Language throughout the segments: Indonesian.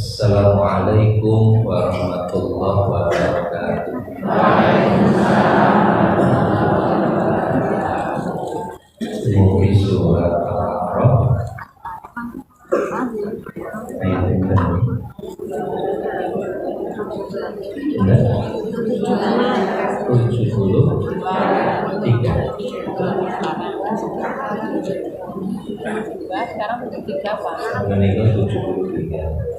Assalamualaikum warahmatullahi wabarakatuh. Mugi surat Al-A'raf ayat yang berapa? 73. Sekarang 73 Pak. Meninggal 73.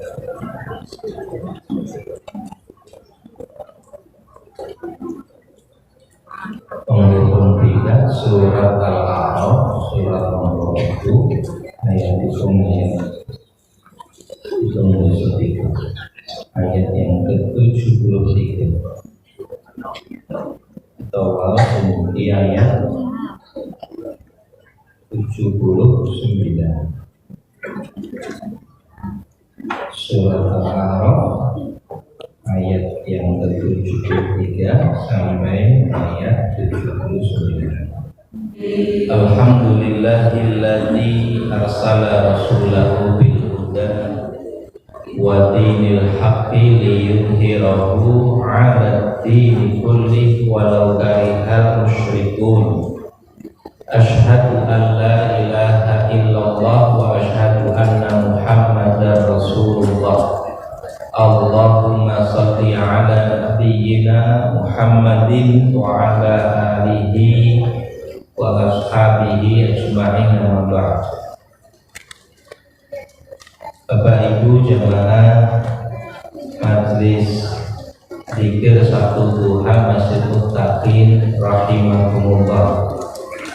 Penghubung 3 surat Al-A'raf surat nomor 1 ayat ayat yang ke-73 atau di ayat 79 surat Al-A'raf ayat yang ke-73 sampai ayat 79. Alhamdulillahilladzi arsala rasulahu bil huda wa dinil haqqi liyudhhirahu 'ala ad-dini kullihi walau karihal musyrikun. Asyhadu an la ilaha illallah wa asyhadu anna Muhammadar Rasulullah. Allahumma shalli ala nabiyyina Muhammadin wa ala alihi wa ashabihi ajma'in wa ba'd. Bapak Ibu jemaah Majelis Zikir Satu Tuhan Masjid Muttaqin rahimakumullah.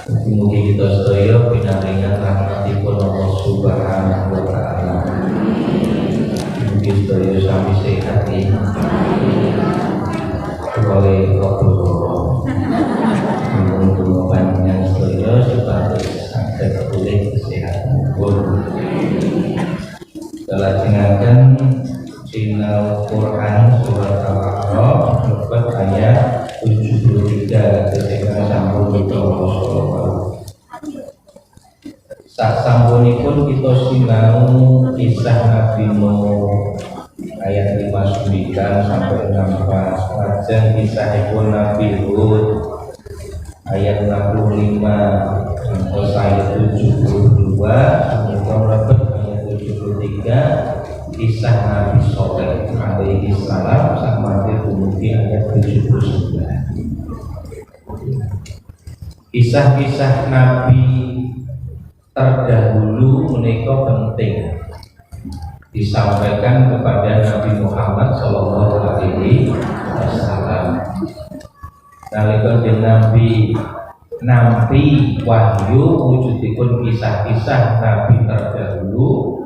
Mugi kita sedaya pinaringan rahmatipun Allah Subhanahu wa taala. Mugi sedaya sami sehat iki. Boleh ngobrol. Untuk panjenengan sedaya supaya saged pulih kesehatan pun. Kalajengaken sinau Quran surat Al-A'raf ayat 73 ketika sampun kita Rasulullah. Sak sampunipun kita sinau kisah Nabi Nuh ayat 59 sampai 16, lajeng kisahipun Nabi Hud ayat 65 sampai ayat 72, kemudian dapat ayat 73 kisah Nabi Shaleh alaihi salam sampai kemudian ayat 79. Kisah-kisah Nabi terdahulu menika penting disampaikan kepada Nabi Muhammad Sallallahu Alaihi Wasallam. Nalika Nabi nampi wahyu wujudipun kisah-kisah Nabi terdahulu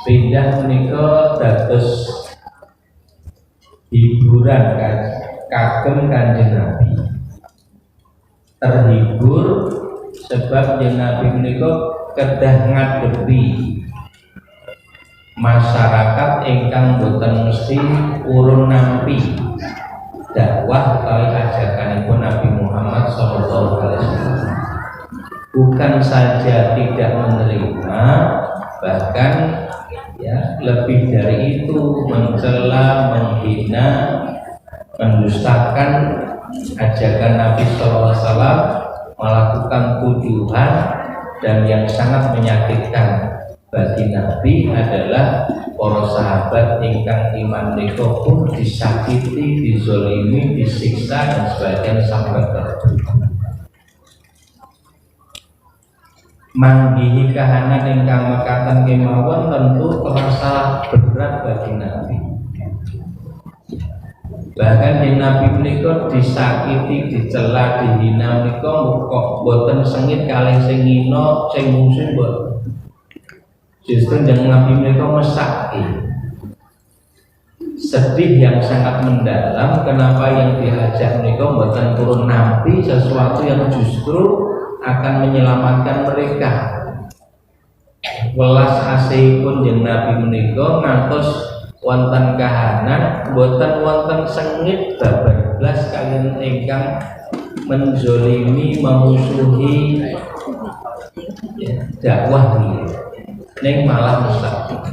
pindah menika dados hiburan kagem Kanjeng Nabi. Terhibur sebab Nabi menika kedah ngadepi masyarakat ingkang boten mesti urun nampi dakwah utawi ajakanipun Nabi Muhammad sallallahu alaihi wasallam. Bukan saja tidak menerima, bahkan ya lebih dari itu mencela, menghina, mendustakan ajakan Nabi sallallahu alaihi wasallam, melakukan tuduhan, dan yang sangat menyakitkan bagi Nabi adalah para sahabat ingkang iman menika pun disakiti, dizolimi, disiksa dan sebagian sampai terbunuh. Manggihi kahanan ingkang mekaten kemawon tentu terasa berat bagi Nabi. Bahkan yang Nabi menika disakiti, dicela, dihina menika kok boten sengit kalih sing ngina, sing mungsuh boten. Justru yang Nabi menika mesaki. Sedih yang sangat mendalam kenapa yang diajak menika boten turun nampi sesuatu yang justru akan menyelamatkan mereka. Welas asihipun yang Nabi menika ngantos wonten kahanan boten wonten sengit bablas kaliyan ingkang menzolimi, memusuhi dakwah ini. Neng malah mustaqim.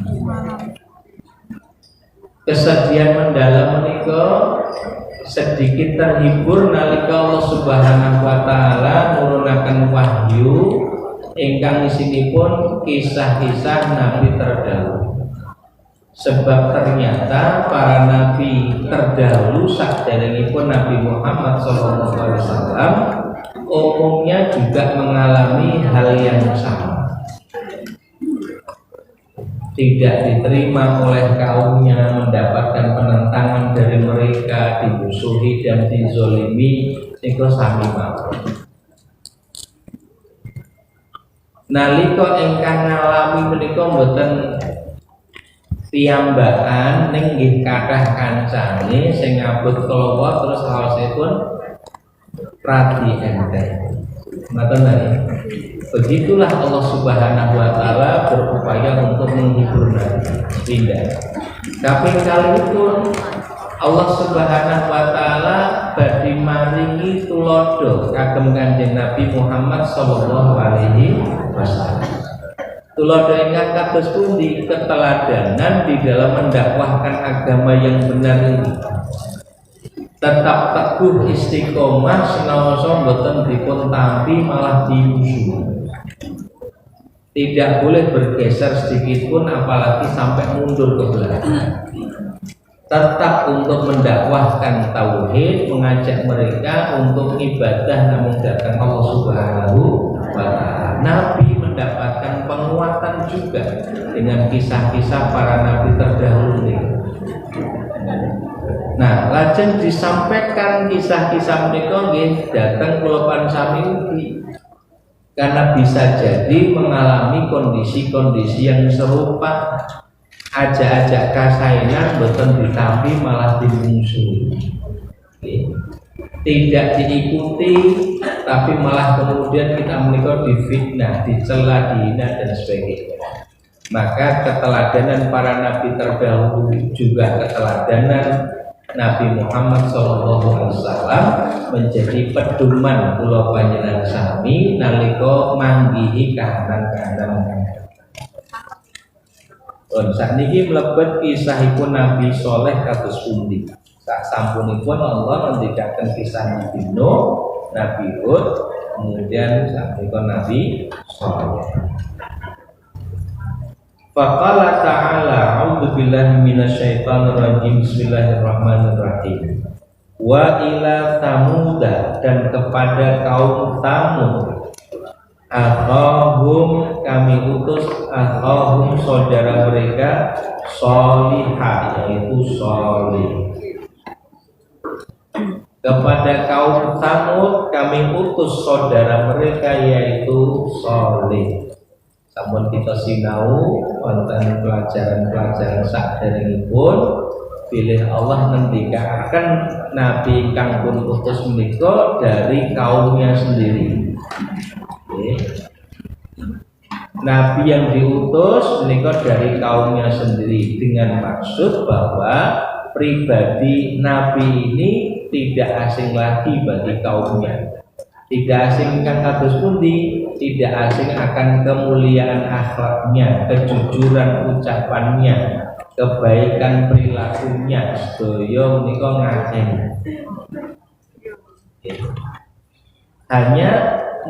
Kesedihan mendalam menika sedikit terhibur nalika Allah Subhanahu wa taala nurunaken wahyu ingkang isinipun kisah-kisah nabi terdahulu. Sebab ternyata para nabi terdahulu saderengipun Nabi Muhammad SAW umumnya juga mengalami hal yang sama. Tidak diterima oleh kaumnya, mendapatkan penentangan dari mereka, dimusuhi dan dizolimi, niku sami mawon. Nalika ingkang ngalami menika mboten piyambakan ning nggih kathah kancane sing ngabut kelawa terus raosipun radi enteng. Ngoten ta. Begitulah Allah Subhanahu wa taala berupaya untuk menghibur tidak. Tapi kali itu Allah Subhanahu wa taala badhe maringi tulodo kagem Kanjeng Nabi Muhammad sallallahu alaihi wasallam. Tulodo ingkang kados pundi keteladanan di dalam mendakwahkan agama yang benar ini. Tetap teguh istiqomah sinaosa boten dipun tampi malah dimusuhi. Tidak boleh bergeser sedikit pun apalagi sampai mundur ke belakang. Tetap untuk mendakwahkan tauhid, mengajak mereka untuk ibadah namun datang Allah Subhanahu wa taala. Nabi mendapatkan penguatan juga dengan kisah-kisah para nabi terdahulu ini. Nah, lajeng disampaikan kisah-kisah mereka nggih datang kula pansami ugi. Karena bisa jadi mengalami kondisi-kondisi yang serupa, ajak-ajak kasainan boten ditampi malah dimusuhi. Tidak diikuti tapi malah kemudian kita menika difitnah, dicela, dihina dan sebagainya. Maka keteladanan para nabi terdahulu juga keteladanan Nabi Muhammad SAW menjadi pedoman kula panjenengan sami nalika manggihi kahanan-kahanan. Sakniki mlebet kisahipun Nabi Saleh kados pundi. Sak sampunipun Allah ngendikaken kisah Nabi Nuh, Nabi Hud, kemudian sampun Nabi Saleh. Faqala ta'ala a'udzu billahi minasyaitonir rajim bismillahirrahmanirrahim wa ila tamuda dan kepada kaum Tamud akhahum kami utus akhahum saudara mereka Shalihah yaitu Shalih. Kepada kaum Tamud kami utus saudara mereka yaitu Shalih. Sampun kita sinau wonten pelajaran-pelajaran sakderengipun pilih Allah ngendikaken nabi kang pun utus menika dari kaumnya sendiri. Nabi yang diutus menika dari kaumnya sendiri dengan maksud bahwa pribadi nabi ini tidak asing lagi bagi kaumnya. Tidak asing kang kados pundi, tidak asing akan kemuliaan akhlaknya, kejujuran ucapannya, kebaikan perilakunya, sedaya menika ngakeh. Hanya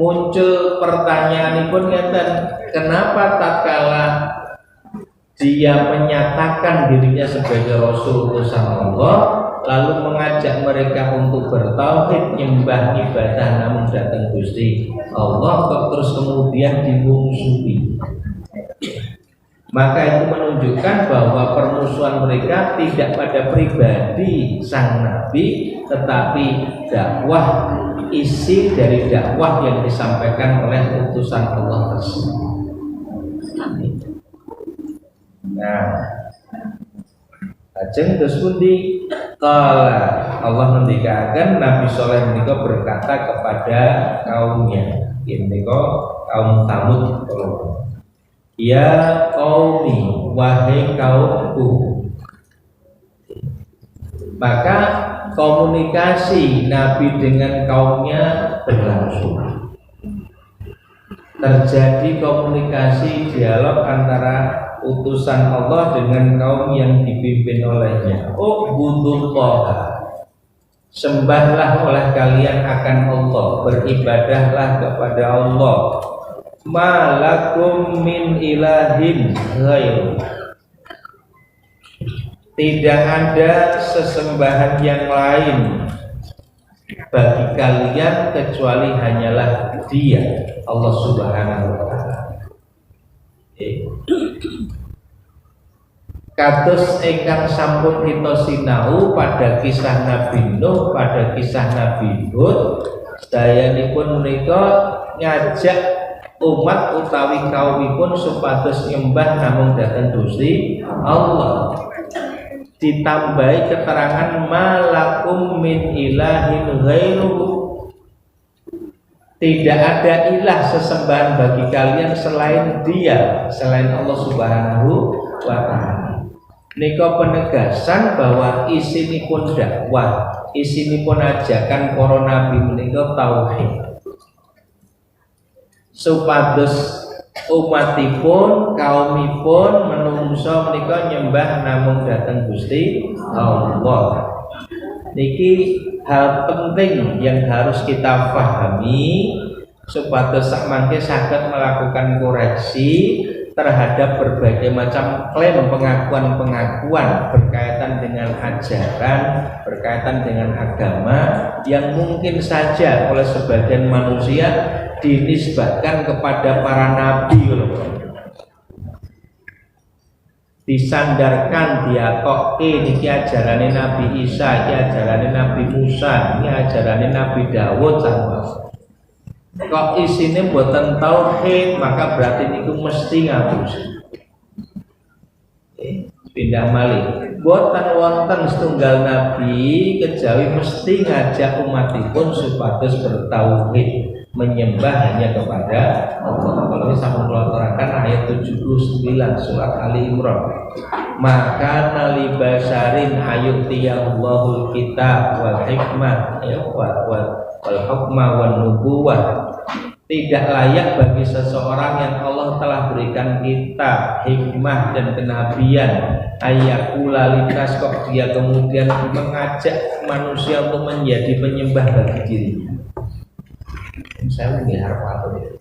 muncul pertanyaanipun ngeten, kenapa tatkala dia menyatakan dirinya sebagai Rasul utusan Allah lalu mengajak mereka untuk bertauhid nyembah ibadah namun datang Gusti Allah kok terus kemudian dimusuhi. Maka itu menunjukkan bahwa permusuhan mereka tidak pada pribadi sang nabi tetapi dakwah, isi dari dakwah yang disampaikan oleh utusan Allah tersebut. Nah, ajeng terus pundi kala Allah ngendikaken Nabi Saleh menika berkata kepada kaumnya, menika kaum Tamud, ya qaumi wahai kaumku. Maka komunikasi Nabi dengan kaumnya berlangsung. Terjadi komunikasi dialog antara utusan Allah dengan kaum yang dipimpin olehnya. Ubudullah, sembahlah oleh kalian akan Allah, beribadahlah kepada Allah. Malakum min ilahin ghairu, tidak ada sesembahan yang lain bagi kalian kecuali hanyalah Dia, Allah Subhanahu wa Ta'ala. Kados ingkang sampun kita sinau pada kisah Nabi Nuh, pada kisah Nabi Hud, sedayanipun menika ngajak umat utawi kaumipun supados nyembah namung dhateng Gusti Allah. Ditambahi keterangan malakum min ilahin ghairuhu, tidak ada ilah sesembahan bagi kalian selain Dia, selain Allah Subhanahu wa Ta'ala. Nika penegasan bahwa isinipun dakwah, isinipun ajakan para nabi menika tauhid. Supados umatipun, kaumipun menungso menika nyembah namung dhateng Gusti Allah. Niki hal penting yang harus kita pahami supados sakmangke saged melakukan koreksi terhadap berbagai macam klaim pengakuan-pengakuan berkaitan dengan ajaran, berkaitan dengan agama yang mungkin saja oleh sebagian manusia dinisbatkan kepada para nabi, disandarkan diatoke niki ajarane Nabi Isa, iki ajarane Nabi Musa, ini ajarane Nabi Dawud sama. Kok isine mboten tauhid, maka berarti niku mesti ngapusi. Pindah malih, mboten wonten setunggal nabi kejawi mesti ngajak umatipun supados bertauhid, menyembah hanya kepada Allah. Kalau ini sama melontarkan ayat 79 surat Ali Imran. Maka nali basarin ayutiyallahul kitab wal hikmah wal hukma wan nubuwah. Tidak layak bagi seseorang yang Allah telah berikan kitab, hikmah dan kenabian, ayakula lintas kok dia kemudian mengajak manusia untuk menjadi penyembah bagi dirinya. Saya melihat apa itu.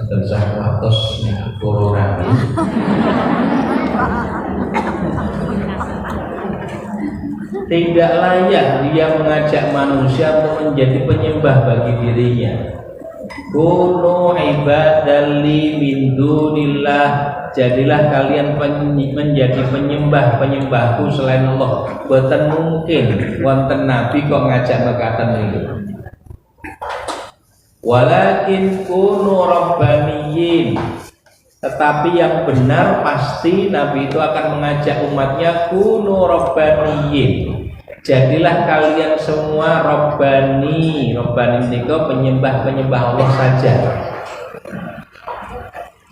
Dan saya ratus nih corona. Tidak layak dia mengajak manusia untuk menjadi penyembah bagi dirinya. Kunu ibadalli min dunillah, jadilah kalian menjadi penyembahku selain Allah. Boten mungkin wonten nabi kok ngajak mekaten niku. Walakin kunu rabbaniyin, tetapi yang benar pasti nabi itu akan mengajak umatnya kunu rabbaniyin. Jadilah kalian semua robbani. Robbani niku penyembah Allah saja.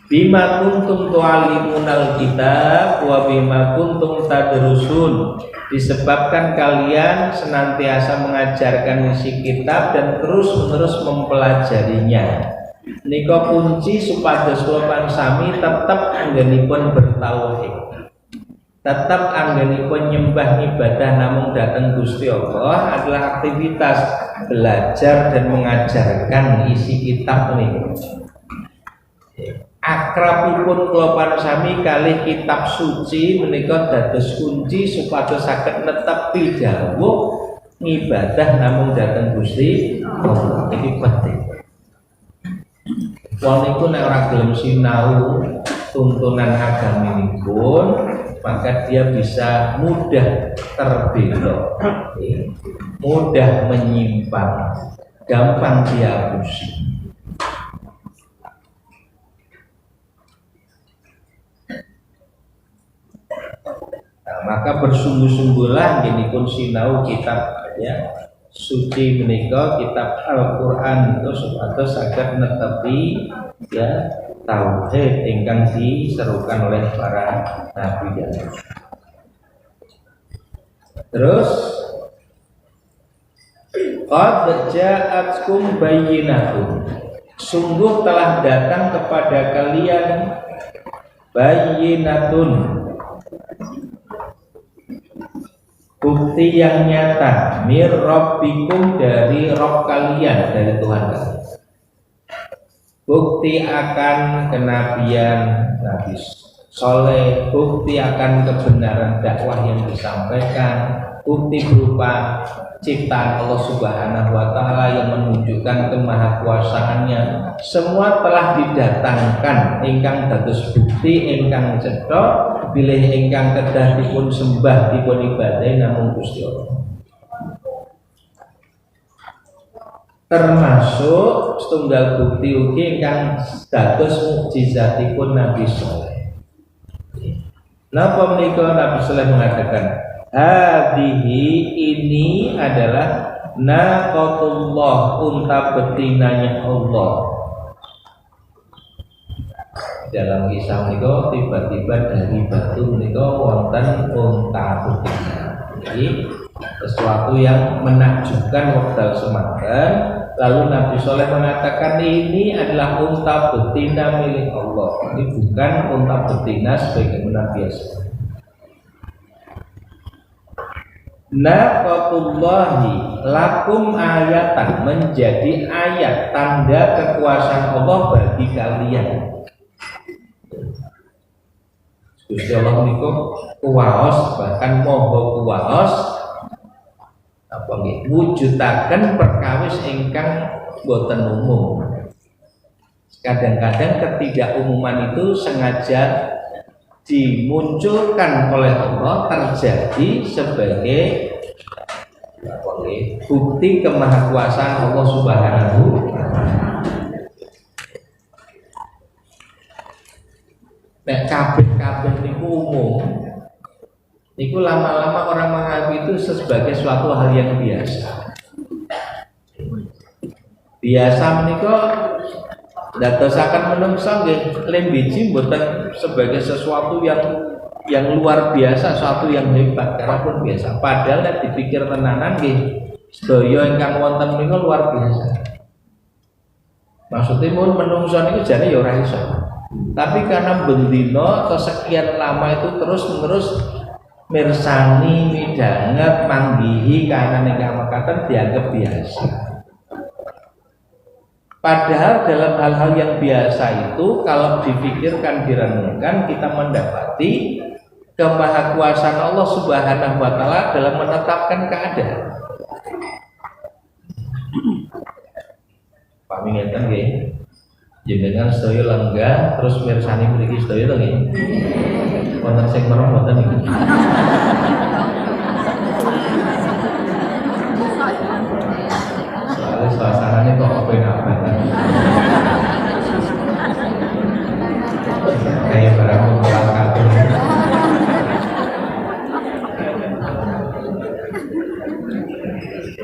Bima kuntum tu'allimunal kitab wa bima kuntum tadrusun, disebabkan kalian senantiasa mengajarkan isi kitab dan terus-menerus mempelajarinya. Nika kunci supados kula sami tetap anggenipun bertauhid, tetap anggenipun nyembah ibadah namung dhateng Gusti Allah adalah aktivitas belajar dan mengajarkan isi kitab niku. Akrabipun kula sami kalih kitab suci menika dados kunci supados saged netepi dawuh ngibadah namung dhateng Gusti Allah. Iki penting. Wong niku nek ora gelem sinau tuntunan agaminipun, maka dia bisa mudah terbelok, mudah menyimpang, gampang diapusi. Nah, maka bersungguh-sungguhlah gini pun sinau kitab ya suci menika kitab Al-Qur'an itu supados saged netepi ya tauhid ingkang diserukan oleh para nabi dan terus Qad ja'atkum bayyinatun, sungguh telah datang kepada kalian bayyinatun, bukti yang nyata, mir rabbikum, dari Rabb kalian, dari Tuhan kalian. Bukti akan kenabian Nabi Soleh, bukti akan kebenaran dakwah yang disampaikan, bukti berupa ciptaan Allah Subhanahu wa Ta'ala yang menunjukkan kemahakuasaannya, semua telah didatangkan ingkang dados bukti ingkang cetha bilih ingkang kedah dipun sembah dipun ibadahi namung Gusti Allah. Termasuk setunggal bukti ugi ingkang dados mukjizatipun Nabi Saleh. Napa menika Nabi Saleh mengatakan, hadhihi, ini adalah naqatullah, unta betinanya Allah. Dalam kisah menika tiba-tiba dari batu menika wonten unta betina. Jadi sesuatu yang menakjubkan wekdal semanten. Lalu Nabi Soleh mengatakan ini adalah unta betina milik Allah. Ini bukan unta betina sebagaimana biasa. Naqatullahi lakum ayatan, menjadi ayat tanda kekuasaan Allah bagi kalian. Gusti Allah niku kuwaos, bahkan moho kuwaos apa nggih wujudaken perkawis ingkang boten umum. Kadang-kadang ketidakumuman itu sengaja dimunculkan oleh Allah, terjadi sebagai apa nggih bukti kemahakuasaan Allah Subhanahu wa Ta'ala. Nek kabeh niku umum, niku lama-lama orang menganggap itu sebagai suatu hal yang biasa. Biasa menika ndadosaken menungsa nggih lembiji mboten sebagai sesuatu yang luar biasa, sesuatu yang hebat, karena pun biasa. Padahal nek dipikir tenanan nggih sedaya ingkang wonten menika luar biasa. Maksudnya mun menungsa niku jane ya ora iso. Tapi karena bendino atau sekian lama itu terus-menerus mirsani, midhanget, manggihi kahanan ingkang mekaten dianggap biasa. Padahal dalam hal-hal yang biasa itu kalau dipikirkan, direnungkan, kita mendapati kemahakuasaan Allah Subhanahu wa Ta'ala dalam menetapkan keadaan. Pahami ngeten nggih? Jenengan sedaya lenggah terus mirsani mriki sedaya to nggih. Wonten sing merem mboten iki. Soalnya suasananya kok apa-apa. Kayak barang pulang kampung.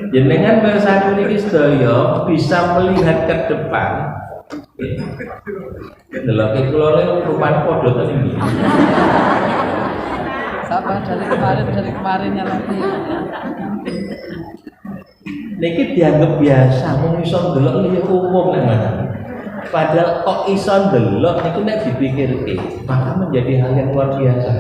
Jenengan mirsani mriki sedaya bisa melihat ke depan. Delok kula niku rupane padha to niki. Sabar dari kemarinnya lagi. Niki dianggap biasa, mung iso ndelok liya umum nek ngoten. Padahal kok iso ndelok niku nek dipikirke, maka menjadi hal yang luar biasa.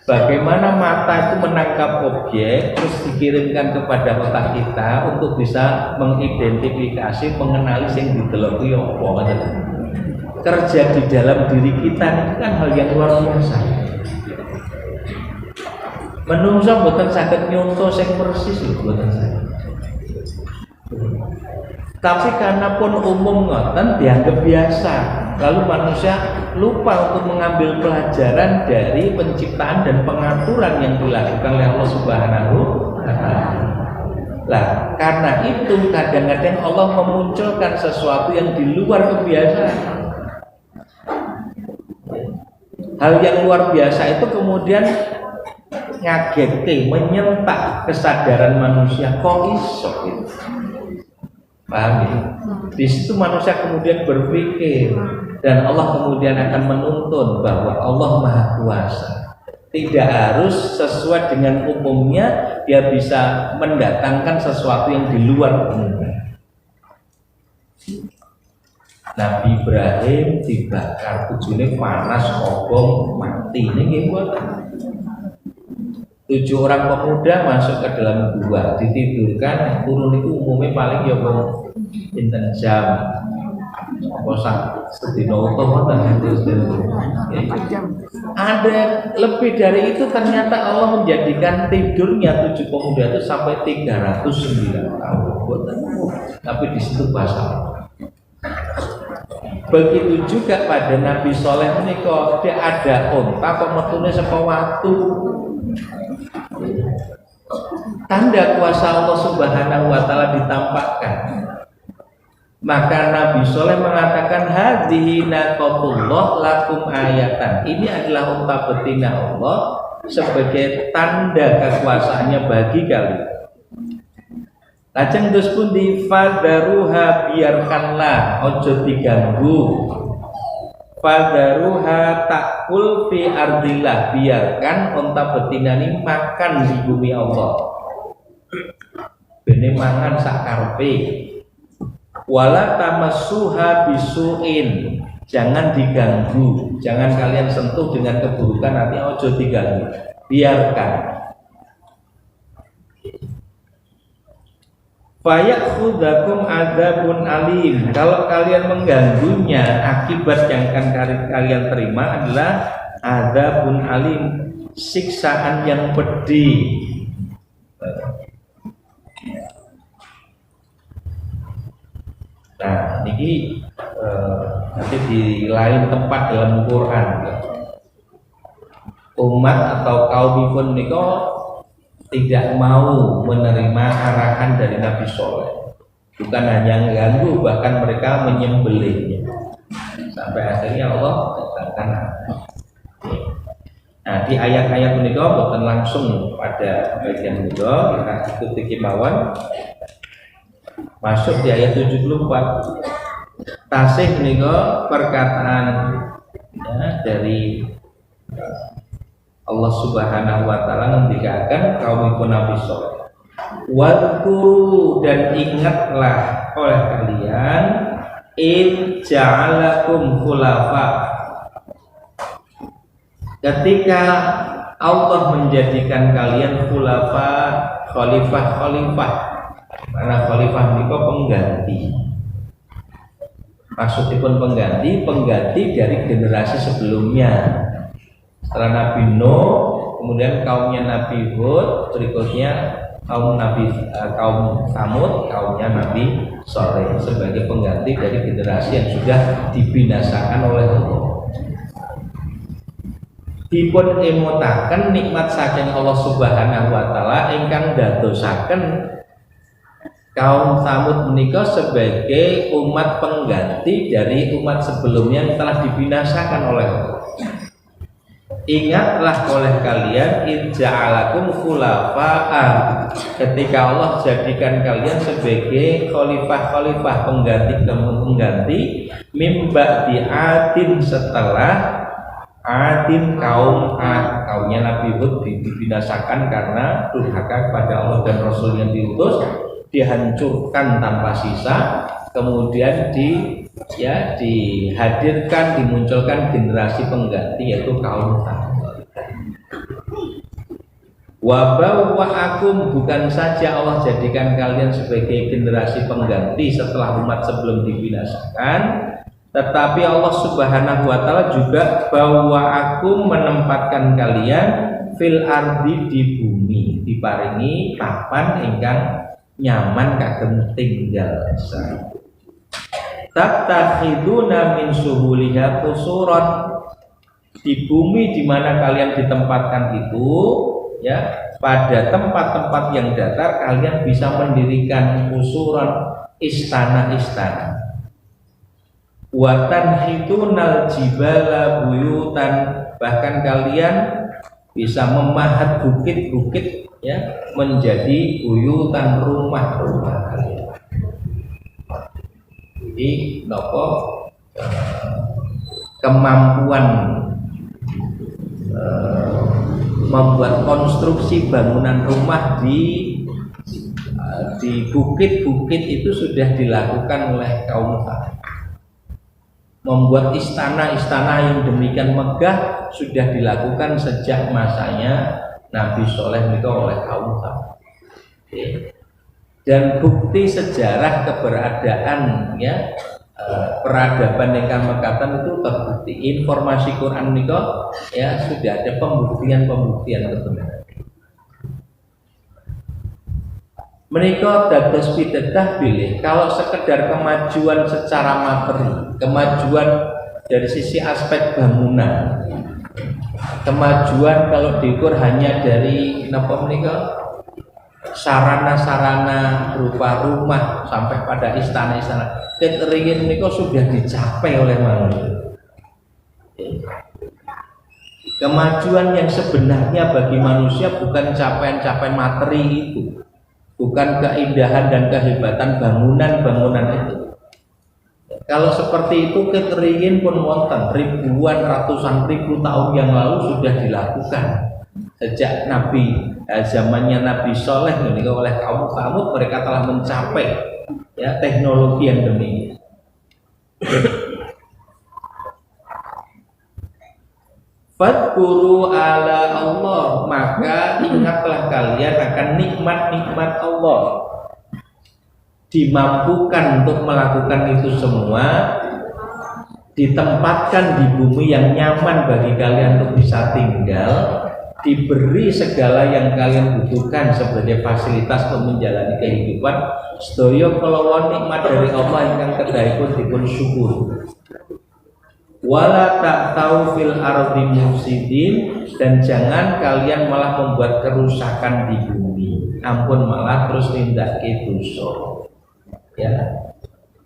Bagaimana mata itu menangkap objek terus dikirimkan kepada otak kita untuk bisa mengidentifikasi, mengenali sing didelok kuwi apa ngoten. Kerja di dalam diri kita itu kan hal yang luar biasa. Menungso mboten saged nyonto sing persis mboten saged. Tapi karena pun umum ngoten dianggap biasa. Lalu manusia lupa untuk mengambil pelajaran dari penciptaan dan pengaturan yang dilakukan oleh Allah Subhanahu wa Ta'ala. Lah, karena itu kadang-kadang Allah memunculkan sesuatu yang di luar kebiasaan. Hal yang luar biasa itu kemudian ngageti, menyentak kesadaran manusia, kok iso gitu. Paham ya? Di situ manusia kemudian berpikir dan Allah kemudian akan menuntun bahwa Allah Maha Kuasa. Tidak harus sesuai dengan umumnya, dia bisa mendatangkan sesuatu yang di luar umumnya. Nabi Ibrahim dibakar bojone panas obong mati. Ini gimana? 7 orang pemuda masuk ke dalam gua, ditidurkan, turun itu umumnya paling ya pinten jam. Apa sedino utuh ada lebih dari itu, ternyata Allah menjadikan tidurnya 7 pemuda itu sampai 309 tahun. Tapi di situ basah. Begitu juga pada Nabi Soleh ini kok dia ada onta kok metune saka watu. Tanda kuasa Allah Subhanahu wa taala ditampakkan. Maka Nabi Soleh mengatakan hadhihi naqatullah lakum ayatan. Ini adalah unta betina Allah sebagai tanda kekuasaannya bagi kalian. Lajeng terus pun difadaruha, biarkanlah ojo diganggu. Fadaruha takul fi ardillah, biarkan unta betina ini makan di bumi Allah. Bene mangan sakarepe. Wala tamassuha bisuin, jangan diganggu, jangan kalian sentuh dengan keburukan, nanti ojo diganggu, biarkan. Fayakhudzakum adzabun alim, kalau kalian mengganggunya, akibat yang akan kalian terima adalah adzabun alim, siksaan yang pedih. Nah, ini nanti di lain tempat dalam Quran, umat atau kaum pun niko tidak mau menerima arahan dari Nabi Soleh. Bukan hanya mengganggu, bahkan mereka menyembelihnya. Sampai akhirnya Allah datangkan. Nah, di ayat-ayat ini bukan langsung pada bagian itu, kita ikuti kemauan. Masuk di ayat 74. Tasih menika perkataan ya, dari Allah Subhanahu wa taala ngendikaken kaum Nabi Soleh. Wadkuru, dan ingatlah oleh kalian in ja'alakum khulafa, ketika Allah menjadikan kalian khulafa, khalifah. Karena khalifah niku pengganti. Maksudipun pengganti dari generasi sebelumnya. Setelah Nabi Nuh, kemudian kaumnya Nabi Hud, berikutnya kaum Samud, kaumnya Nabi Soleh sebagai pengganti dari generasi yang sudah dibinasakan oleh Allah. Dipun emutaken nikmat saking Allah Subhanahu wa taala ingkang dadosaken kaum Samud menika sebagai umat pengganti dari umat sebelumnya yang telah dibinasakan oleh Allah. Ingatlah oleh kalian inja'alakum khulafa'a, ketika Allah jadikan kalian sebagai khalifah pengganti mimba di'adin, setelah Adin kaum kaumnya Nabi Hud dibinasakan karena durhaka kepada Allah dan Rasul yang diutus, dihancurkan tanpa sisa, kemudian dihadirkan, dimunculkan generasi pengganti yaitu kaum Samud. Wabawwa'akum, bukan saja Allah jadikan kalian sebagai generasi pengganti setelah umat sebelum dibinasakan, tetapi Allah Subhanahu wa taala juga bawwa'akum, menempatkan kalian fil ardi, di bumi, diparingi papan ingkang nyaman kagem tinggal. Tattakhiduna min suhuliha qusuran, di bumi di mana kalian ditempatkan itu ya, pada tempat-tempat yang datar kalian bisa mendirikan qusuran, istana-istana. Wa tanhitunal jibala buyutan, bahkan kalian bisa memahat bukit-bukit ya menjadi buyutan, rumah-rumah kalian. Jadi nopo kemampuan membuat konstruksi bangunan rumah di bukit-bukit itu sudah dilakukan oleh kaum Thamud. Membuat istana-istana yang demikian megah sudah dilakukan sejak masanya Nabi Soleh itu oleh kaum Thamud. Dan bukti sejarah keberadaan peradaban ingkang mekaten itu terbukti. Informasi Quran niko sudah ada pembuktian kebenaran. Menika dados pitedah bilih kalau sekedar kemajuan secara materi, kemajuan dari sisi aspek bangunan, kemajuan kalau diukur hanya dari napa menika sarana-sarana berupa rumah sampai pada istana-istana, keteringin menika sudah dicapai oleh manusia. Kemajuan yang sebenarnya bagi manusia bukan capaian-capaian materi itu, bukan keindahan dan kehebatan bangunan-bangunan itu. Kalau seperti itu keteringin pun wonten ribuan ratusan ribu tahun yang lalu sudah dilakukan sejak zamannya Nabi Soleh oleh kaum Thamud. Mereka telah mencapai teknologi yang demikian. Fadkuru ala Allah, maka ingatlah kalian akan nikmat-nikmat Allah. Dimampukan untuk melakukan itu semua, ditempatkan di bumi yang nyaman bagi kalian untuk bisa tinggal, diberi segala yang kalian butuhkan sebagai fasilitas untuk menjalani kehidupan. Sedaya kelawon nikmat dari Allah ingkang kedahipun dipun syukur. Wala ta'tau fil ardi mufsidin, dan jangan kalian malah membuat kerusakan di bumi. Ampun malah terus tindakke dosa.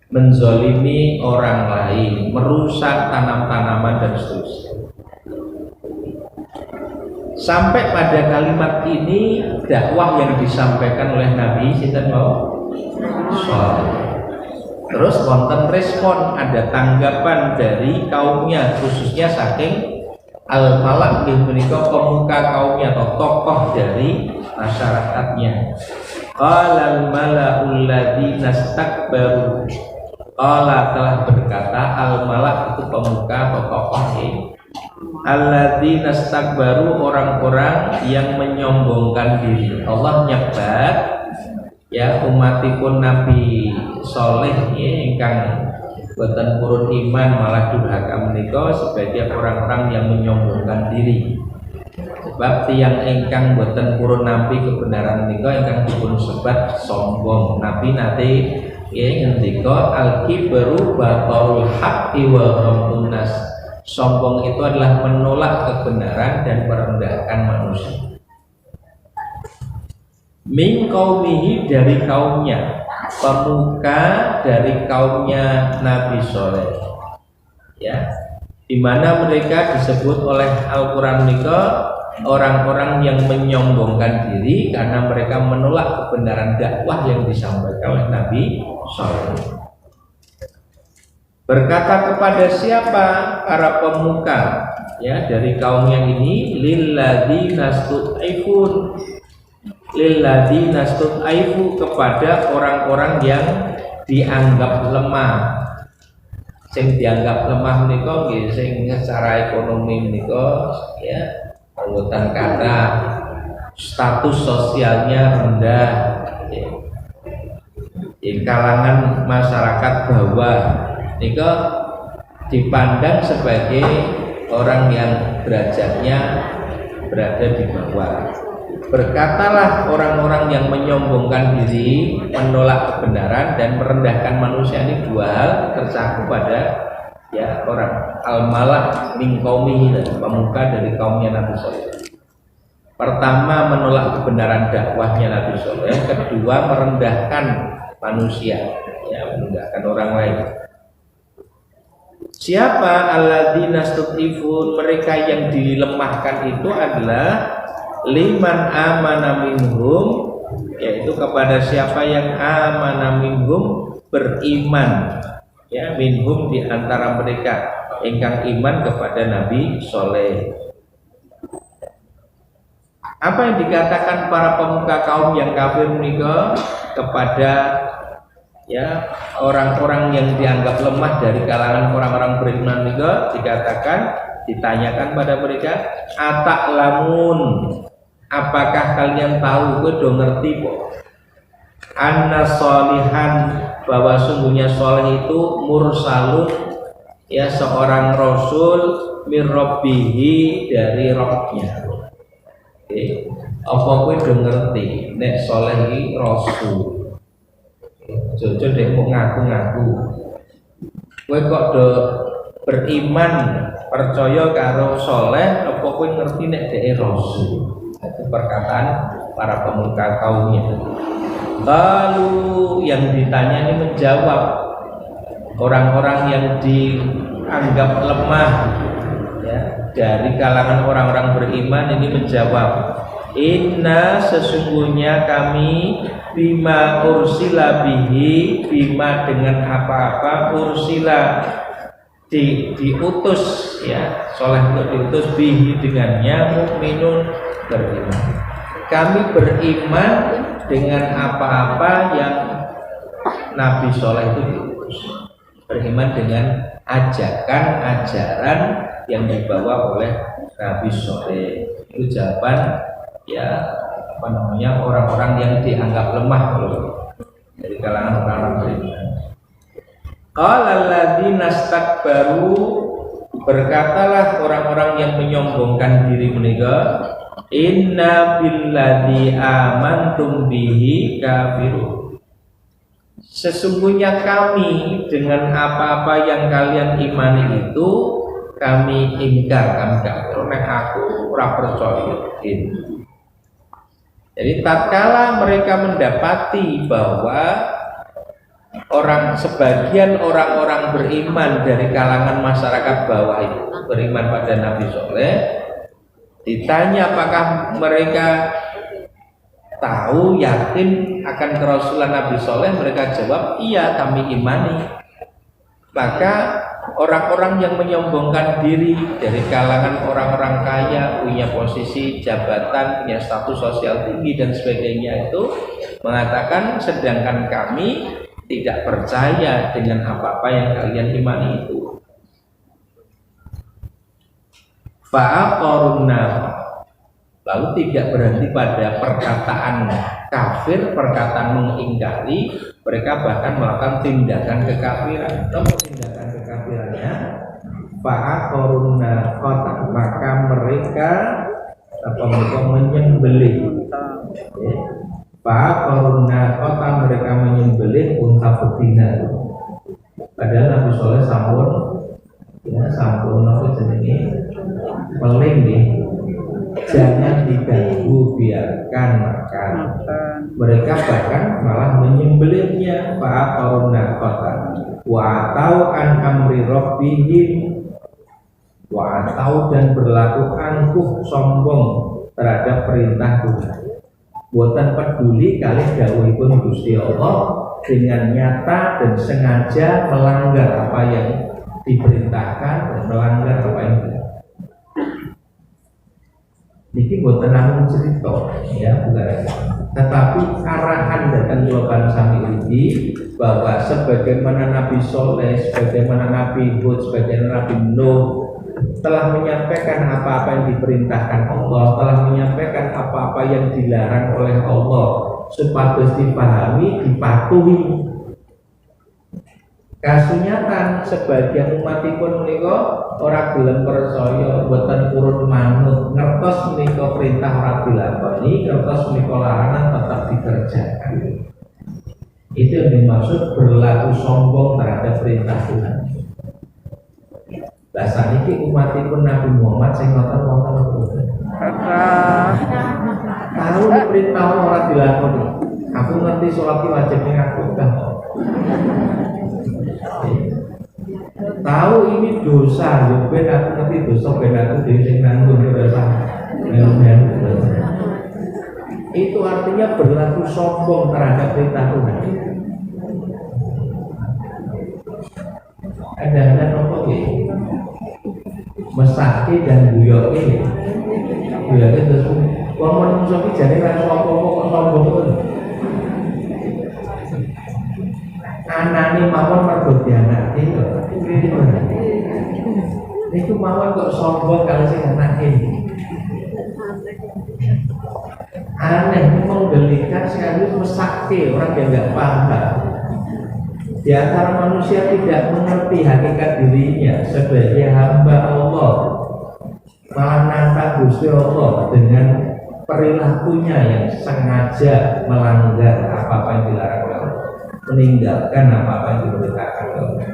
Menzolimi orang lain, merusak tanam-tanaman dan seterusnya. Sampai pada kalimat ini dakwah yang disampaikan oleh Nabi sinten mau? Terus wonten respon, ada tanggapan dari kaumnya, khususnya saking al-malak menika pemuka kaumnya atau tokoh dari masyarakatnya. Qala al-mala'ul ladzina istakbaru. Qala telah berkata, al-malak itu pemuka atau tokoh alladzina istakbaru, orang-orang yang menyombongkan diri. Allah nyebat umatipun Nabi Soleh ingkang boten purun iman malah durhaka menika sebagai orang-orang yang menyombongkan diri. Sebab tiang ingkang boten purun nampi kebenaran menika ingkang dipun sebat sombong. Nabi nate ngendika al-kibru batarul haqqi wa ghamtun nas. Sombong itu adalah menolak kebenaran dan merendahkan manusia. Min qaumihi, dari kaumnya, pemuka dari kaumnya Nabi Soleh, di mana mereka disebut oleh Al-Quran menika orang-orang yang menyombongkan diri karena mereka menolak kebenaran dakwah yang disampaikan oleh Nabi Soleh. Berkata kepada siapa? Para pemuka dari kaumnya ini, lilladzina stud'ifun, lilladzina stud'ifu, kepada orang-orang yang dianggap lemah. Sing dianggap lemah menika nggih sing secara ekonomi menika anggotan kata status sosialnya rendah, di kalangan masyarakat bawah nika dipandang sebagai orang yang derajatnya berada di bawah. Berkatalah orang-orang yang menyombongkan diri, menolak kebenaran dan merendahkan manusia, ini dua hal tercakup pada orang al-malak min qaumihi, pemuka dari kaumnya Nabi Soleh. Pertama, menolak kebenaran dakwahnya Nabi Soleh. Kedua, merendahkan manusia, merendahkan orang lain. Siapa alladzina stud'ifun? Mereka yang dilemahkan itu adalah liman amana minhum, yaitu kepada siapa yang amana minhum, beriman minhum di antara mereka ingkang iman kepada Nabi Soleh. Apa yang dikatakan para pemuka kaum yang kafir menika kepada ya orang-orang yang dianggap lemah dari kalangan orang-orang beriman menika ditanyakan pada mereka, ata'lamun, apakah kalian tahu, gue do ngerti kok, anna solihan, bahwa sungguhnya soleh itu mursalun, ya seorang rasul mirrobbihi, dari Rabbnya. Apa kowe do ngerti nek soleh iki rasul? Jojo dek mau ngaku-ngaku. Kowe kok do beriman percaya karo soleh, apa kowe ngerti nek dek rasul? Itu perkataan para pemuka kaumnya. Lalu yang ditanya ini menjawab, orang-orang yang dianggap lemah ya, dari kalangan orang-orang beriman ini menjawab, inna, sesungguhnya kami, bima ursila bihi, bima dengan apa-apa, ursila diutus ya, soleh itu diutus, bihi dengannya, mukminun beriman. Kami beriman dengan apa-apa yang Nabi soleh itu diutus, beriman dengan ajaran yang dibawa oleh Nabi soleh. Itu jawaban ya orang-orang yang dianggap lemah dari kalangan orang-orang beriman. Qala alladzina istakbaru, berkatalah orang-orang yang menyombongkan diri menika, inna billadzi amantum bihi kafirun, sesungguhnya kami dengan apa-apa yang kalian imani itu kami ingkar, kami kafir. Nek aku ora percaya. Jadi tatkala mereka mendapati bahwa sebagian orang-orang beriman dari kalangan masyarakat bawah itu beriman pada Nabi Soleh, ditanya apakah mereka tahu yakin akan kerasulan Nabi Soleh, mereka jawab iya, kami imani. Maka orang-orang yang menyombongkan diri dari kalangan orang-orang kaya, punya posisi jabatan, punya status sosial tinggi dan sebagainya itu mengatakan, sedangkan kami tidak percaya dengan apa-apa yang kalian imani itu. Fa'aqarunna, lalu tidak berhenti pada perkataan kafir, perkataan mengingkari, mereka bahkan melakukan tindakan kekafiran. Namun tindakan kekafirannya, fa'aqarunna qatan, maka mereka menyembelih. Fa'aqarunna qatan, mereka menyembelih unta betina. Padahal Nabi Soleh sampun apa jenenge peling nih, jangan diganggu, biarkan makan. Mereka bahkan malah menyembelihnya. Fa'aqarunna qatan wa atau an amri rabbihim, wa atau dan berlaku angkuh sombong terhadap perintah Tuhan. Buatan peduli kali dawuhipun Gusti Allah, dengan nyata dan sengaja melanggar apa yang diperintahkan dan melanggar apa yang ini buatan namun cerita ya, bukan, tetapi arahan datang jawaban sami ini bahwa sebagaimana Nabi Soleh, sebagaimana Nabi Hud, sebagaimana Nabi Nuh telah menyampaikan apa-apa yang diperintahkan Allah, telah menyampaikan apa-apa yang dilarang oleh Allah, supados dipahami, dipatuhi. Kasunyatan sebagian umatipun menika ora gelem percaya, boten purun manut, ngertos menika perintah ora dilakoni, ngertos menika larangan tetap dikerjakan. Itu yang dimaksud berlaku sombong terhadap perintah Tuhan. Lah saniki umatipun Nabi Muhammad sing ngoten-ngoten tahu perintah ora dilakoni. Aku ngerti sholat wajib ning aku kan. Tahu ini dosa, yo ben aku ngerti dosa, ben aku dhewe sing nanggung dosa. Itu artinya berlaku sombong terhadap perintah Tuhan. Ada apa mesake dan guyoke terus Wong menungso iki jane ra apa-apa kok sombong ngono. Anane mawon mergo dianake lho. Niku mawon kok sombong kalau sing anake. Aneh menggelikan sekali mesake orang yang nggak paham. Di antara manusia tidak mengerti hakikat dirinya sebagai hamba Allah, malah nantang Gusti Allah dengan perilakunya yang sengaja melanggar apa-apa yang dilarang Allah, meninggalkan apa-apa yang diperintahkan Allah.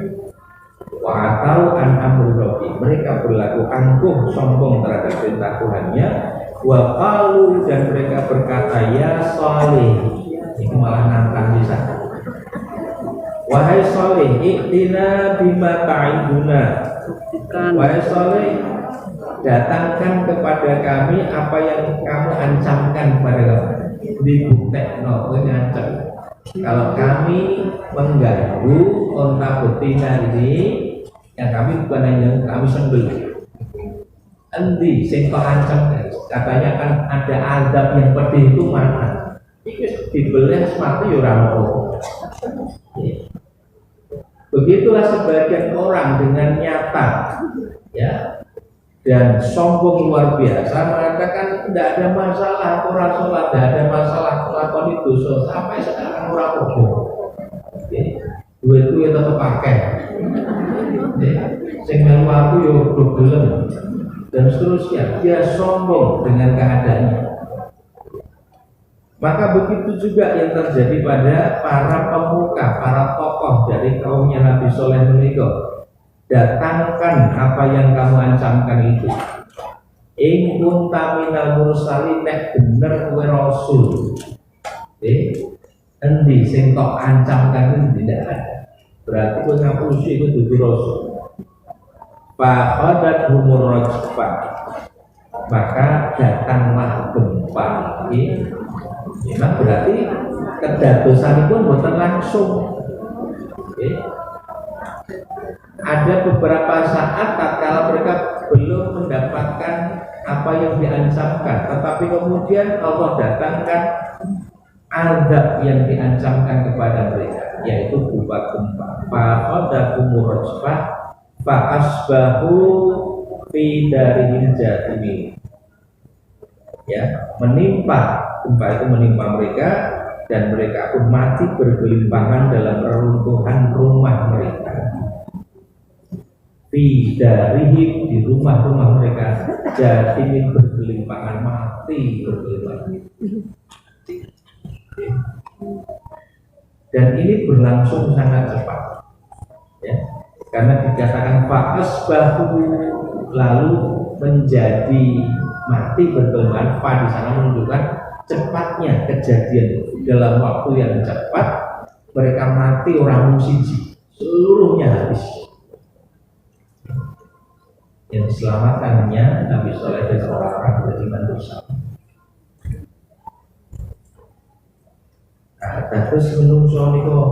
Wa atau an amri rabbi, mereka berlaku angkuh sombong terhadap perintah Tuhannya. Wa qalu, dan mereka berkata ya Saleh, ini malah nantang bisa. Wahai Saleh, iktina bima ta'iduna. Wahai Saleh, datangkan kepada kami apa yang kamu ancamkan kepada kami. Dibuktekno, ngancam. Kalau kami mengganggu onta betina ini, yang kami bukan hanya kami sembelih. Endi sing kok ancam, katanya kan ada azab yang pedih itu mana? Iki dibeleh sepatu ya ora mau. Begitulah sebagian orang dengan nyata, ya, dan sombong luar biasa mengatakan tidak ada masalah orang sholat, tidak ada masalah lakon itu sampai sekarang orang bohong. Duitku ya tetap pakai, sing melu aku yo gelem dan seterusnya. Dia sombong dengan keadaannya. Maka begitu juga yang terjadi pada para pemuka, para tokoh dari kaumnya Nabi Soleh menikah. Datangkan apa yang kamu ancamkan itu. In kunta minal mursalin, nek bener kowe rasul. Endi sing tok ancamkan itu tidak ada. Berarti kowe ngapusi itu dudu rasul. Fa qadat humur rajfa, maka datanglah gempa. Memang berarti kedadosan itu bukan langsung. Ada beberapa saat tatkala mereka belum mendapatkan apa yang diancamkan, tetapi kemudian Allah datangkan azab yang diancamkan kepada mereka, yaitu berupa gempa. Fa'adakumur rajfah fa'asbahu fi darihim jathimin. Ya, menimpa gempa itu menimpa mereka dan mereka pun mati bergelimpangan dalam reruntuhan rumah mereka. Fi darihim, di rumah-rumah mereka, jathimin bergelimpangan, mati bergelimpangan. Dan ini berlangsung sangat cepat, ya, karena dikatakan fa'asbahu, lalu menjadi mati bergelimpangan. Fa di sana menunjukkan cepatnya kejadian. Dalam waktu yang cepat mereka mati orang musiji, seluruhnya habis. Yang diselamatkan hanya Nabi Soleh dan orang-orang beriman bersama. Terus menungso niko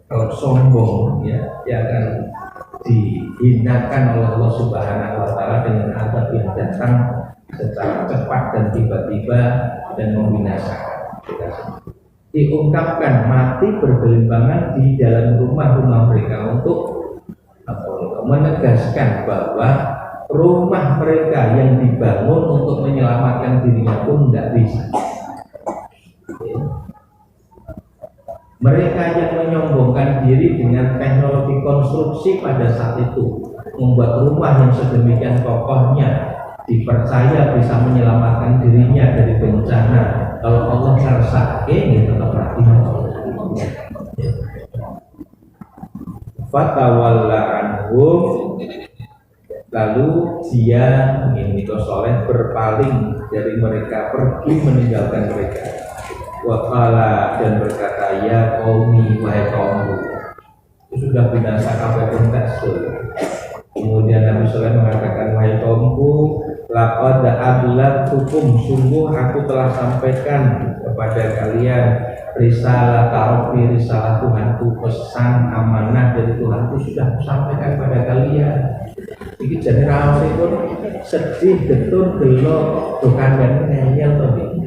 kalau sombong, ya, dia akan dihinakan oleh Allah Subhanahu wa Ta'ala dengan azab yang datang secara cepat dan tiba-tiba dan membinasakan. Diungkapkan mati bergelimpangan di dalam rumah-rumah mereka untuk menegaskan bahwa rumah mereka yang dibangun untuk menyelamatkan dirinya pun tidak bisa. Mereka yang menyombongkan diri dengan teknologi konstruksi pada saat itu, membuat rumah yang sedemikian kokohnya, dipercaya bisa menyelamatkan dirinya dari bencana. Kalau Allah ngersake, ya tetap mati. Fatawalla anhum, lalu dia ini Soleh berpaling dari mereka, pergi meninggalkan mereka. Waqala, dan berkata ya qaumi, wahai kaumku, itu sudah binasa sampai tuntas. Kemudian Nabi Soleh mengatakan wahai kaumku, laqad ablagtukum, sungguh aku telah sampaikan kepada kalian risalah Rabbi, risalah Tuhanku, pesan amanah dari Tuhanku sudah sampaikan kepada kalian. Iki jadi raos itu sedih betul gelo bukan dan ngeyel to iki.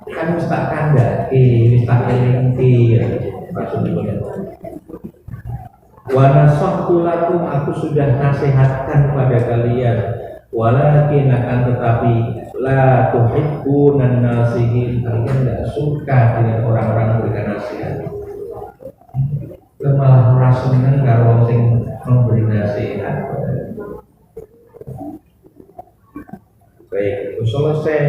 Kan wis tak kandhake, wis tak elingke ya maksudnya. Wa nasahtu lakum, aku sudah nasihatkan pada kalian, walakin akan tetapi la tuhibbunan nasihin, kalian enggak suka dengan orang-orang memberikan nasihat. Malah ora seneng karo wong sing memberi nasihat. Baik, itu selesai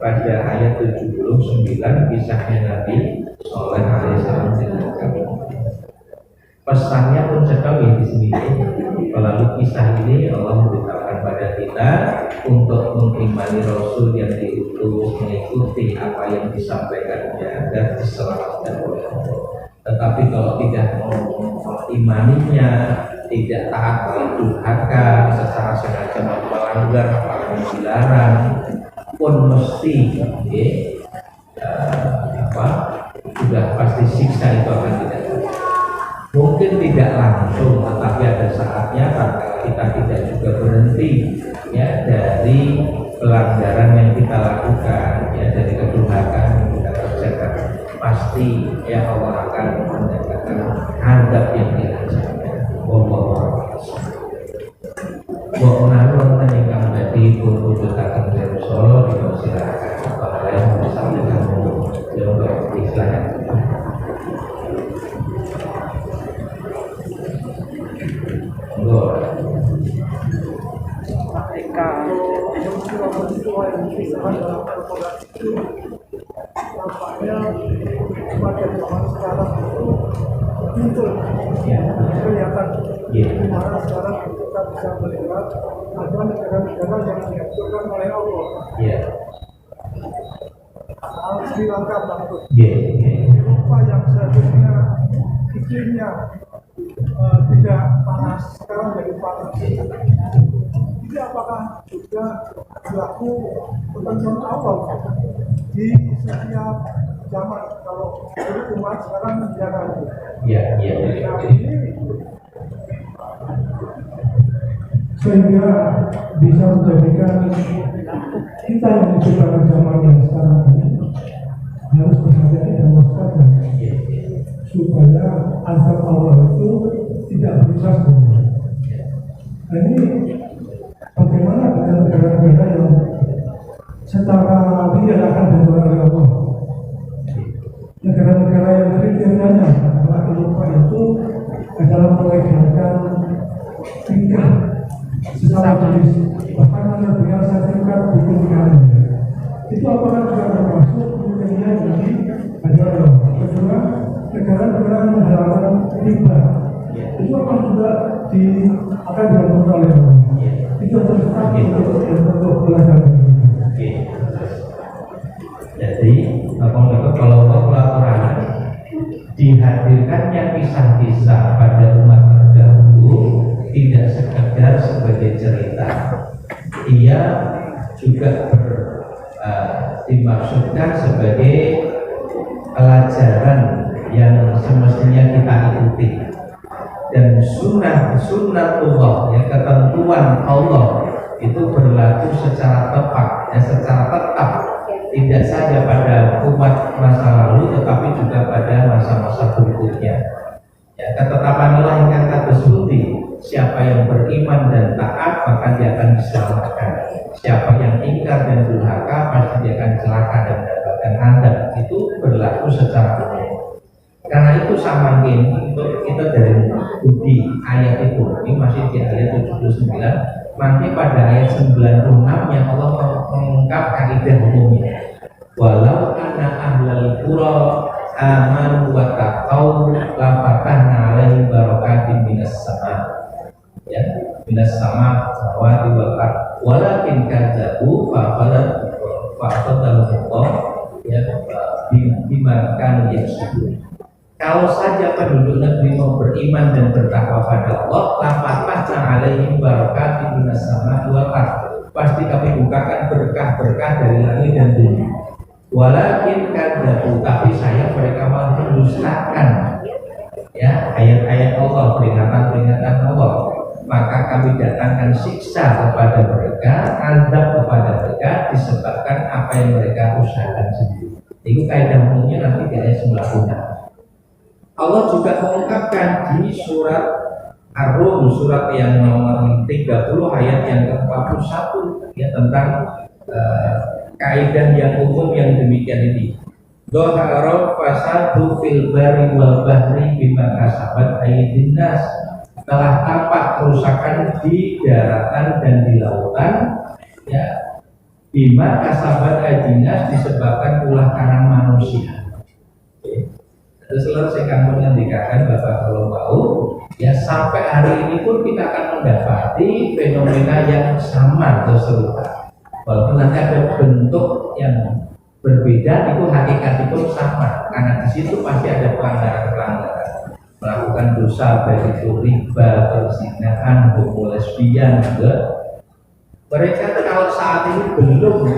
pada ayat 79 kisahnya Nabi Shallallahu Alaihi Wasallam. Pesannya pun cekal di sini. Melalui kisah ini Allah memberitahukan pada kita untuk mengimani Rasul yang diutus, mengikuti apa yang disampaikannya dan diselamatkan oleh Allah. Tetapi kalau tidak mau imaninya, tidak taat oleh durhaka, secara sengaja melanggar apa yang dilarang, pun mesti sudah pasti siksa itu akan tidak. Mungkin tidak langsung, tetapi ada saatnya karena kita tidak juga berhenti ya dari pelanggaran yang kita lakukan, ya dari kedurhakaan yang kita kerjakan, pasti ya Allah akan mendatangkan adab yang dirasakan. Mbok menawi wonten ingkang badhe pun wujudaken Rasul dipersilakan. Kalau lain disampaikan ya untuk Islam. Nampaknya pada zaman sekarang itu muncul kelihatan di mana sekarang kita bisa melihat ada negara-negara yang dihancurkan oleh Allah. Sri Lanka bangkrut. Apa yang seharusnya iklimnya tidak panas sekarang jadi panas. Ini apakah juga berlaku ketentuan Allah di setiap zaman? Kalau umat sekarang menjaga itu. Nah, ini sehingga bisa menjadikan kita yang diciptakan zaman yang sekarang ini harus berhati-hati dan waspada supaya azab Allah itu tidak berusaha. Nah, ini bagaimana dengan negara-negara yang secara real akan dibentuk oleh Allah? Negara-negara yang kriterianya adalah Eropa itu adalah melegalkan tingkah sesama jenis, bahkan menerbitkan sertifikat hukum negara. Itu apakah juga termasuk kriteria dari negara? Kedua, negara-negara yang menghalalkan riba itu akan juga akan dibentuk oleh Allah. Itu terserah untuk belajar. Jadi kalau pelaporan dihadirkannya kisah-kisah pada umat terdahulu tidak sekedar sebagai cerita, ia juga dimaksudkan sebagai pelajaran yang semestinya kita ikuti. Dan sunnatullah, ya ketentuan Allah itu berlaku secara tepat, ya secara tetap, tidak saja pada umat masa lalu, tetapi juga pada masa-masa berikutnya. Ya, ketetapan Allah yang kata bersuti, siapa yang beriman dan taat maka dia akan diselamatkan. Siapa yang ingkar dan durhaka pasti dia akan celaka dan mendapatkan azab. Itu berlaku secara umum. Karena itu sama untuk kita dari bukti ayat itu, ini masih di ayat 79. Nanti pada ayat 96 yang Allah mengungkap kaidah umumnya. Walau anna ahlal qura amanu wa taqaw la fatahna alaihim barakatin minas sama. Ya, minas sama samawati wal ardh. Walakin kadzabu fa fa'atahum ya bima kanu yaksubun. Kalau saja penduduk negeri mau beriman dan bertakwa pada Allah, lafatahna alaihim barakatin minas sama wal ardh. Pasti kami bukakan berkah-berkah dari langit dan bumi. Walakin kadzabu, tapi mereka malah mendustakan ya ayat-ayat Allah, peringatan-peringatan Allah. Maka usahakan sendiri. Itu kaidah umumnya nanti di ayat 96. Allah juga mengungkapkan di surat Ar-Rum, surat yang nomor 30 ayat yang ke-41 ya, tentang kaidah yang umum yang demikian ini. Dhahara fasadu fil barri wal bahri bima kasabat aydin nas. Telah tampak kerusakan di daratan dan di lautan ya, bima kasabat aydin nas, disebabkan ulah tangan manusia. Terus selesai kamu dikatakan Bapak kalau mau ya, sampai hari ini pun kita akan mendapati fenomena yang sama atau serupa. Walaupun nanti ada bentuk yang berbeda, itu hakikat itu sama. Karena di situ pasti ada pelanggaran-pelanggaran, melakukan dosa baik itu riba, perzinahan, homo lesbian juga. Mereka kalau saat ini belum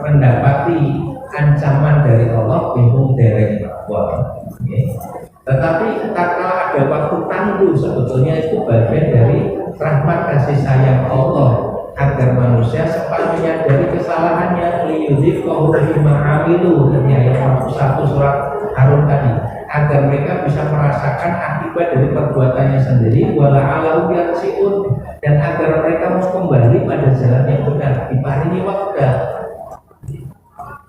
mendapati ancaman dari Allah, bingung dereng bahwa. Tetapi tatkala ada waktu tangguh, sebetulnya itu bagian dari rahmat kasih sayang Allah agar manusia sempat menyadari kesalahannya, liyudhiqahu bima amilu, dari ayat 1 surat Harun tadi, agar mereka bisa merasakan akibat dari perbuatannya sendiri, wala alau yarsiun, dan agar mereka mau kembali pada jalan yang benar, diparingi waktu.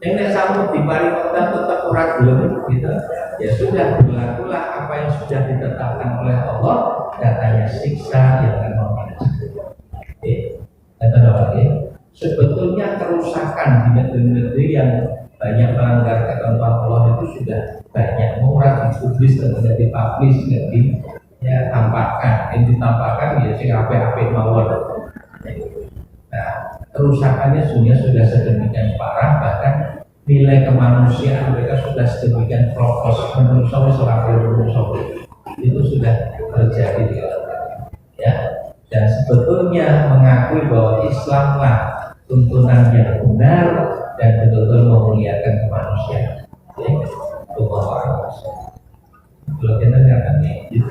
Yang sama diparingi waktu tetap kurang belum gitu. Ya sudah, berlakulah apa yang sudah ditetapkan oleh Allah, datanya siksa yang akan membinasakan. Kata lagi, sebetulnya kerusakan di negeri-negeri yang banyak melanggar ketentuan Allah itu sudah banyak, murah dipublis dan tidak dipublish, jadi ya tampakkan, yang ditampakkan ya sing ape-ape mawon. Nah, kerusakannya sudah sedemikian parah, bahkan nilai kemanusiaan mereka sudah sedemikian propos, menurut saya itu sudah terjadi di ya. Dan sebetulnya mengakui bahwa Islamlah tuntunan yang benar dan betul-betul memuliakan kemanusiaan. Allah. Kalau kita nggak akan itu,